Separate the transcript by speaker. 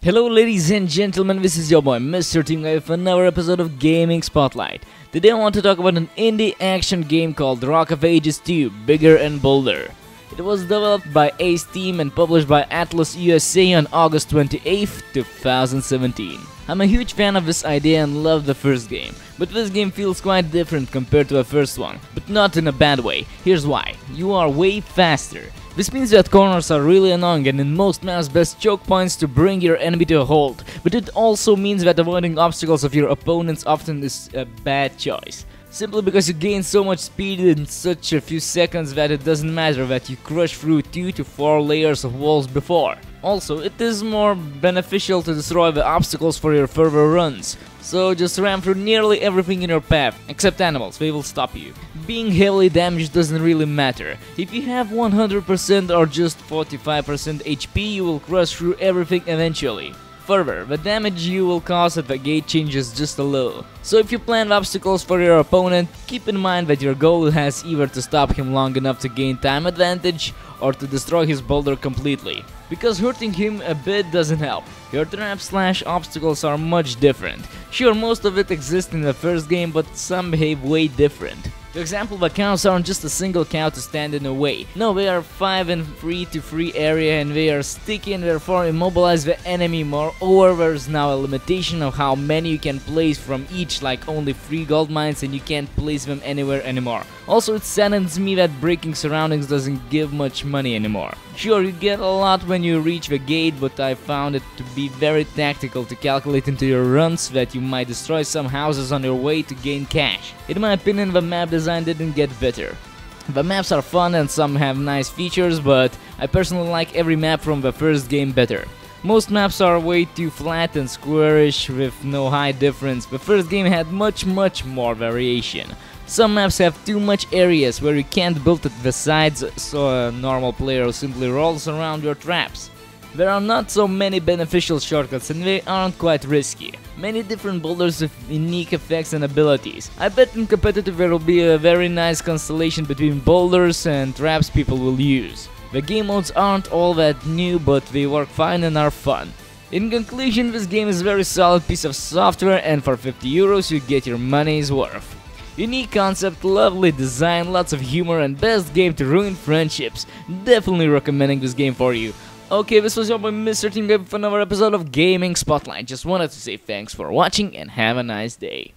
Speaker 1: Hello ladies and gentlemen, this is your boy Mr. Team Guy for another episode of Gaming Spotlight. Today I want to talk about an indie action game called Rock of Ages 2, Bigger and Bolder. It was developed by Ace Team and published by Atlas USA on August 28th, 2017. I'm a huge fan of this idea and love the first game, but this game feels quite different compared to the first one, but not in a bad way. Here's why. You are way faster. This means that corners are really annoying and in most maps best choke points to bring your enemy to a halt, but it also means that avoiding obstacles of your opponents often is a bad choice. Simply because you gain so much speed in such a few seconds that it doesn't matter that you crush through 2 to 4 layers of walls before. Also, it is more beneficial to destroy the obstacles for your further runs, so just ram through nearly everything in your path, except animals, they will stop you. Being heavily damaged doesn't really matter. If you have 100% or just 45% HP, you will crush through everything eventually. Further, the damage you will cause at the gate changes just a little. So if you plan obstacles for your opponent, keep in mind that your goal has either to stop him long enough to gain time advantage or to destroy his boulder completely. Because hurting him a bit doesn't help. Your traps/obstacles are much different. Sure, most of it exists in the first game, but some behave way different. For example, the cows aren't just a single cow to stand in the way. No, they are 5 and 3 to 3 area and they are sticky and therefore immobilize the enemy. Moreover, there's now a limitation of how many you can place from each, like only 3 gold mines, and you can't place them anywhere anymore. Also, it saddens me that breaking surroundings doesn't give much money anymore. Sure, you get a lot when you reach the gate, but I found it to be very tactical to calculate into your runs that you might destroy some houses on your way to gain cash. In my opinion, the map design didn't get better. The maps are fun and some have nice features, but I personally like every map from the first game better. Most maps are way too flat and squarish with no high difference. The first game had much more variation. Some maps have too much areas where you can't build at the sides, so a normal player simply rolls around your traps. There are not so many beneficial shortcuts and they aren't quite risky. Many different boulders with unique effects and abilities. I bet in competitive there will be a very nice constellation between boulders and traps people will use. The game modes aren't all that new, but they work fine and are fun. In conclusion, this game is a very solid piece of software and for 50 euros you get your money's worth. Unique concept, lovely design, lots of humor and best game to ruin friendships. Definitely recommending this game for you. Okay, this was your boy Mr. Team Guy for another episode of Gaming Spotlight. Just wanted to say thanks for watching and have a nice day.